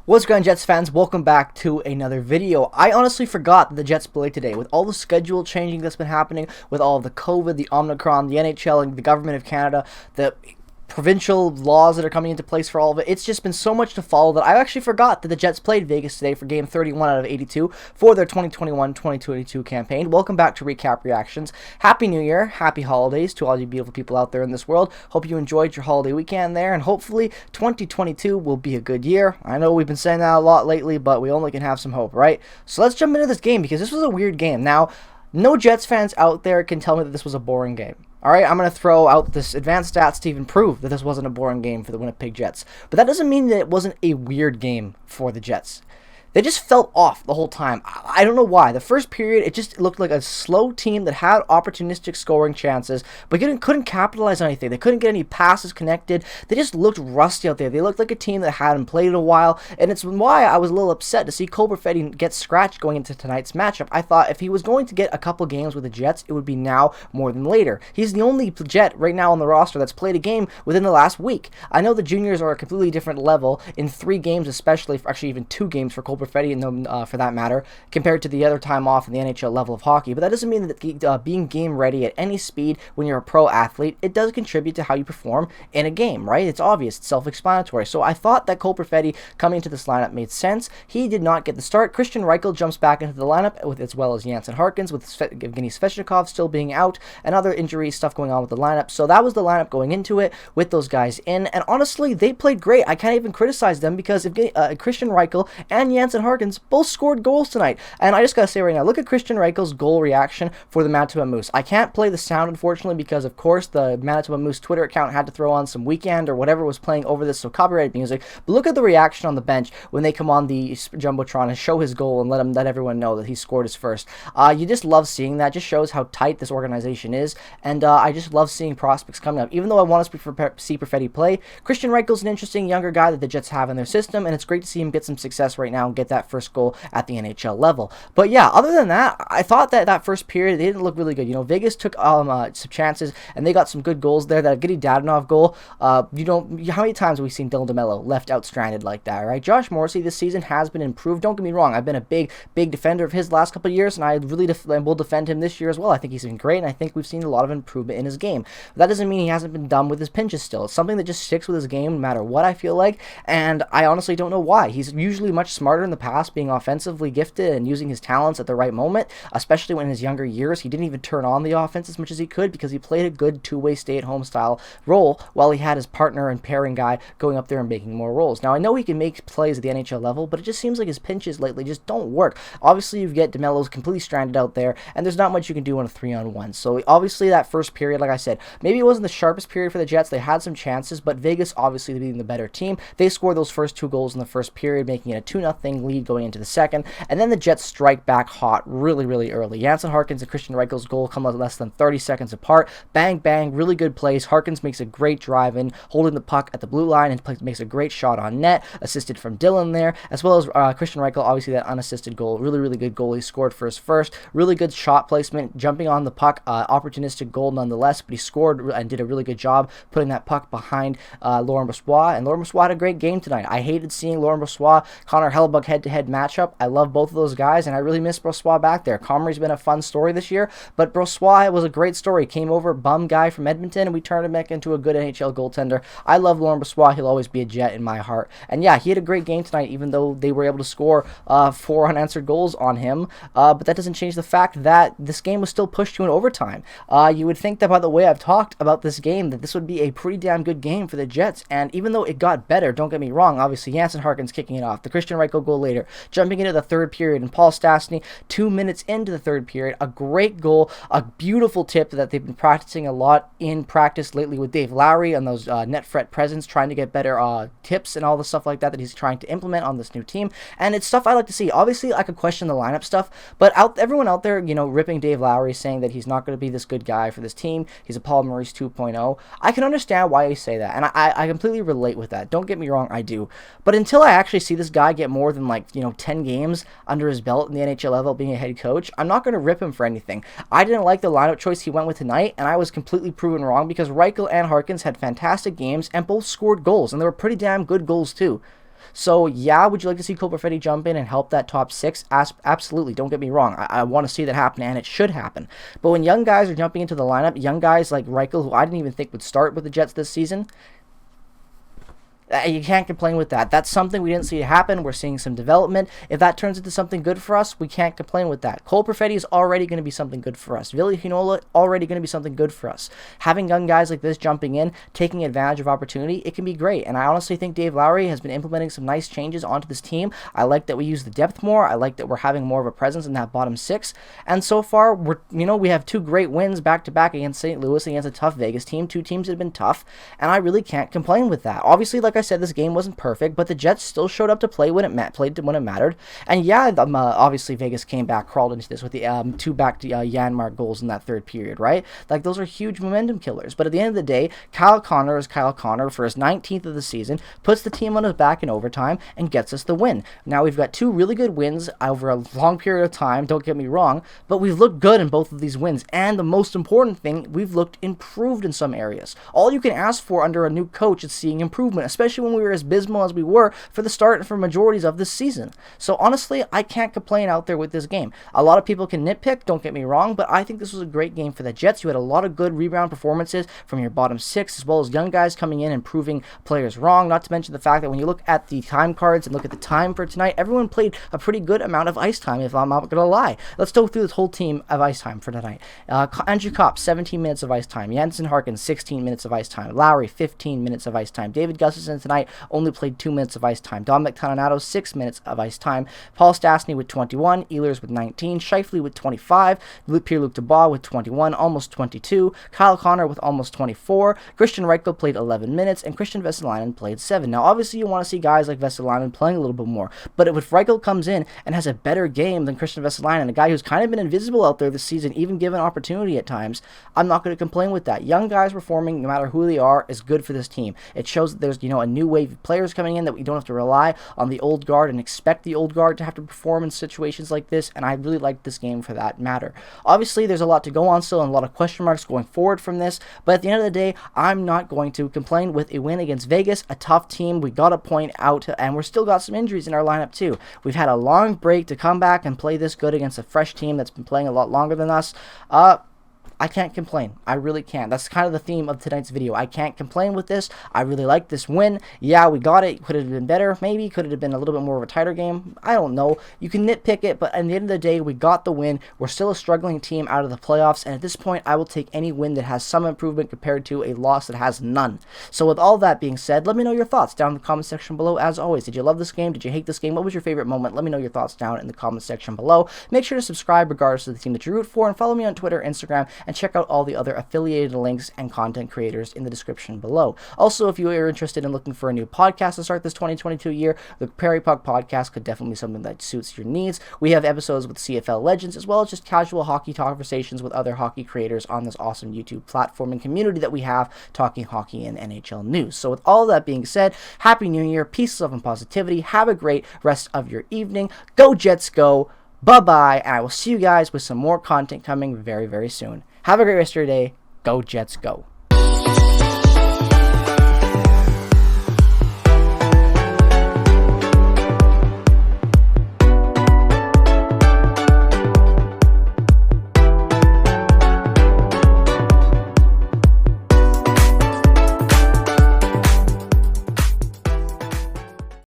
What's going on, Jets fans? Welcome back to another video. I honestly forgot that the Jets played today. With all the schedule changing that's been happening, with all of the COVID, the Omicron, the NHL, and the government of Canada, the provincial laws that are coming into place for all of it. It's just been so much to follow that I actually forgot that the Jets played Vegas today for game 31 out of 82 for their 2021-2022 campaign. Welcome back to Recap Reactions. Happy New Year, happy holidays to all you beautiful people out there in this world. Hope you enjoyed your holiday weekend there, and hopefully 2022 will be a good year. I know we've been saying that a lot lately, but we only can have some hope, right? So let's jump into this game because this was a weird game. Now, no Jets fans out there can tell me that this was a boring game. Alright, I'm going to throw out this advanced stats to even prove that this wasn't a boring game for the Winnipeg Jets. But that doesn't mean that it wasn't a weird game for the Jets. They just felt off the whole time. I don't know why. The first period, it just looked like a slow team that had opportunistic scoring chances, but couldn't capitalize on anything. They couldn't get any passes connected. They just looked rusty out there. They looked like a team that hadn't played in a while, and it's why I was a little upset to see Cole Perfetti get scratched going into tonight's matchup. I thought if he was going to get a couple games with the Jets, it would be now more than later. He's the only Jet right now on the roster that's played a game within the last week. I know the juniors are a completely different level in 3 games, especially, actually even 2 games for Cole Perfetti, and for that matter, compared to the other time off in the NHL level of hockey. But that doesn't mean that being game ready at any speed when you're a pro athlete, it does contribute to how you perform in a game, right? It's obvious, it's self-explanatory. So I thought that Cole Perfetti coming into this lineup made sense. He did not get the start. Christian Reichel jumps back into the lineup as well as Jansen Harkins, with Evgeny Svechnikov still being out and other injury stuff going on with the lineup. So that was the lineup going into it with those guys in, and honestly, they played great. I can't even criticize them because Christian Reichel and Jansen Harkins both scored goals tonight. And I just gotta say right now, look at Christian Reichel's goal reaction for the Manitoba Moose. I can't play the sound, unfortunately, because of course the Manitoba Moose Twitter account had to throw on some Weekend or whatever was playing over this, so copyrighted music. But look at the reaction on the bench when they come on the Jumbotron and show his goal and let everyone know that he scored his first. You just love seeing that. Just shows how tight this organization is, and I just love seeing prospects coming up. Even though I want to see Perfetti play, Christian Reichel's an interesting younger guy that the Jets have in their system, and it's great to see him get some success right now and get that first goal at the NHL level. But yeah, other than that, I thought that first period, they didn't look really good. You know, Vegas took some chances, and they got some good goals there. That Evgeny Dadonov goal, how many times have we seen Dylan DeMello left out stranded like that, right? Josh Morrissey this season has been improved. Don't get me wrong, I've been a big defender of his last couple of years, and I really will defend him this year as well. I think he's been great, and I think we've seen a lot of improvement in his game. But that doesn't mean he hasn't been done with his pinches still. It's something that just sticks with his game no matter what, I feel like, and I honestly don't know why. He's usually much smarter in the past, being offensively gifted and using his talents at the right moment, especially when in his younger years he didn't even turn on the offense as much as he could because he played a good two-way stay-at-home style role while he had his partner and pairing guy going up there and making more roles. Now, I know he can make plays at the NHL level, but it just seems like his pinches lately just don't work. Obviously, you get DeMello's completely stranded out there, and there's not much you can do on a 3-on-1. So obviously that first period, like I said, maybe it wasn't the sharpest period for the Jets. They had some chances, but Vegas, obviously being the better team, they scored those first 2 goals in the first period, making it a 2-0 lead going into the second, and then the Jets strike back hot really early. Jansen Harkins and Christian Reichel's goal come less than 30 seconds apart. Bang, bang, really good plays. Harkins makes a great drive in, holding the puck at the blue line, and makes a great shot on net, assisted from Dylan there, as well as Christian Reichel, obviously that unassisted goal. Really good goal. He scored for his first. Really good shot placement, jumping on the puck, opportunistic goal nonetheless, but he scored and did a really good job putting that puck behind Laurent Brossoit, and Laurent Brossoit had a great game tonight. I hated seeing Laurent Brossoit, Connor Hellebuyck head-to-head matchup. I love both of those guys, and I really miss Brossoit back there. Comrie's been a fun story this year, but Brossoit was a great story. Came over, bum guy from Edmonton, and we turned him back into a good NHL goaltender. I love Laurent Brossoit. He'll always be a Jet in my heart. And yeah, he had a great game tonight, even though they were able to score 4 unanswered goals on him. But that doesn't change the fact that this game was still pushed to an overtime. You would think that by the way I've talked about this game, that this would be a pretty damn good game for the Jets. And even though it got better, don't get me wrong, obviously Jansen Harkins kicking it off, the Christian Reichel goal later, jumping into the third period, and Paul Stastny 2 minutes into the third period, a great goal, a beautiful tip that they've been practicing a lot in practice lately with Dave Lowry on those net fret presence, trying to get better tips and all the stuff like that he's trying to implement on this new team. And it's stuff I like to see. Obviously, I could question the lineup stuff, but everyone out there, ripping Dave Lowry, saying that he's not going to be this good guy for this team, he's a Paul Maurice 2.0, I can understand why you say that, and I completely relate with that. Don't get me wrong, I do. But until I actually see this guy get more than 10 games under his belt in the NHL level being a head coach, I'm not going to rip him for anything. I didn't like the lineup choice he went with tonight, and I was completely proven wrong because Reichel and Harkins had fantastic games and both scored goals, and they were pretty damn good goals too. So yeah, would you like to see Cole Perfetti jump in and help that top six? Absolutely. Don't get me wrong. I want to see that happen, and it should happen. But when young guys are jumping into the lineup, young guys like Reichel, who I didn't even think would start with the Jets this season, you can't complain with that. That's something we didn't see happen. We're seeing some development. If that turns into something good for us, we can't complain with that. Cole Perfetti is already going to be something good for us. Ville Heinola already going to be something good for us. Having young guys like this jumping in, taking advantage of opportunity, it can be great. And I honestly think Dave Lowry has been implementing some nice changes onto this team. I like that we use the depth more. I like that we're having more of a presence in that bottom six. And so far, we have 2 great wins back-to-back against St. Louis, against a tough Vegas team. 2 teams that have been tough, and I really can't complain with that. Obviously, like I said, this game wasn't perfect, but the Jets still showed up to play when it mattered. And yeah, obviously Vegas came back, crawled into this with the 2 back to Janmark goals in that third period, right? Like, those are huge momentum killers. But at the end of the day, Kyle Connor is Kyle Connor for his 19th of the season, puts the team on his back in overtime, and gets us the win. Now, we've got 2 really good wins over a long period of time, don't get me wrong, but we've looked good in both of these wins. And the most important thing, we've looked improved in some areas. All you can ask for under a new coach is seeing improvement, especially when we were as abysmal as we were for the start and for majorities of this season. So honestly, I can't complain out there with this game. A lot of people can nitpick, don't get me wrong, but I think this was a great game for the Jets. You had a lot of good rebound performances from your bottom 6, as well as young guys coming in and proving players wrong, not to mention the fact that when you look at the time cards and look at the time for tonight, everyone played a pretty good amount of ice time, if I'm not going to lie. Let's go through this whole team of ice time for tonight. Andrew Kopp, 17 minutes of ice time. Jansen Harkins, 16 minutes of ice time. Lowry, 15 minutes of ice time. David Gustafsson tonight only played 2 minutes of ice time. Dom McTonato, 6 minutes of ice time. Paul Stastny with 21. Ehlers with 19. Scheifele with 25. Pierre-Luc Dubois with 21, almost 22. Kyle Connor with almost 24. Christian Reichel played 11 minutes, and Christian Vesalainen played 7. Now, obviously, you want to see guys like Vesalainen playing a little bit more, but if Reichel comes in and has a better game than Christian Vesalainen, a guy who's kind of been invisible out there this season, even given opportunity at times, I'm not going to complain with that. Young guys performing, no matter who they are, is good for this team. It shows that there's, a new wave of players coming in, that we don't have to rely on the old guard and expect the old guard to have to perform in situations like this, and I really like this game for that matter. Obviously, there's a lot to go on still and a lot of question marks going forward from this, but at the end of the day, I'm not going to complain with a win against Vegas, a tough team. We got to point out, and we're still got some injuries in our lineup too. We've had a long break to come back and play this good against a fresh team that's been playing a lot longer than us. I can't complain. I really can't. That's kind of the theme of tonight's video. I can't complain with this. I really like this win. Yeah, we got it. Could it have been better? Maybe. Could it have been a little bit more of a tighter game? I don't know. You can nitpick it, but at the end of the day, we got the win. We're still a struggling team out of the playoffs, and at this point, I will take any win that has some improvement compared to a loss that has none. So with all that being said, let me know your thoughts down in the comment section below. As always, did you love this game? Did you hate this game? What was your favorite moment? Let me know your thoughts down in the comment section below. Make sure to subscribe regardless of the team that you root for, and follow me on Twitter, Instagram, and check out all the other affiliated links and content creators in the description below. Also, if you are interested in looking for a new podcast to start this 2022 year, the Prairie Puck podcast could definitely be something that suits your needs. We have episodes with CFL legends, as well as just casual hockey conversations with other hockey creators on this awesome YouTube platform and community that we have, talking hockey and NHL news. So with all that being said, Happy New Year, peace, love, and positivity. Have a great rest of your evening. Go Jets, go. Bye-bye, and I will see you guys with some more content coming very, very soon. Have a great rest of your day. Go Jets, go.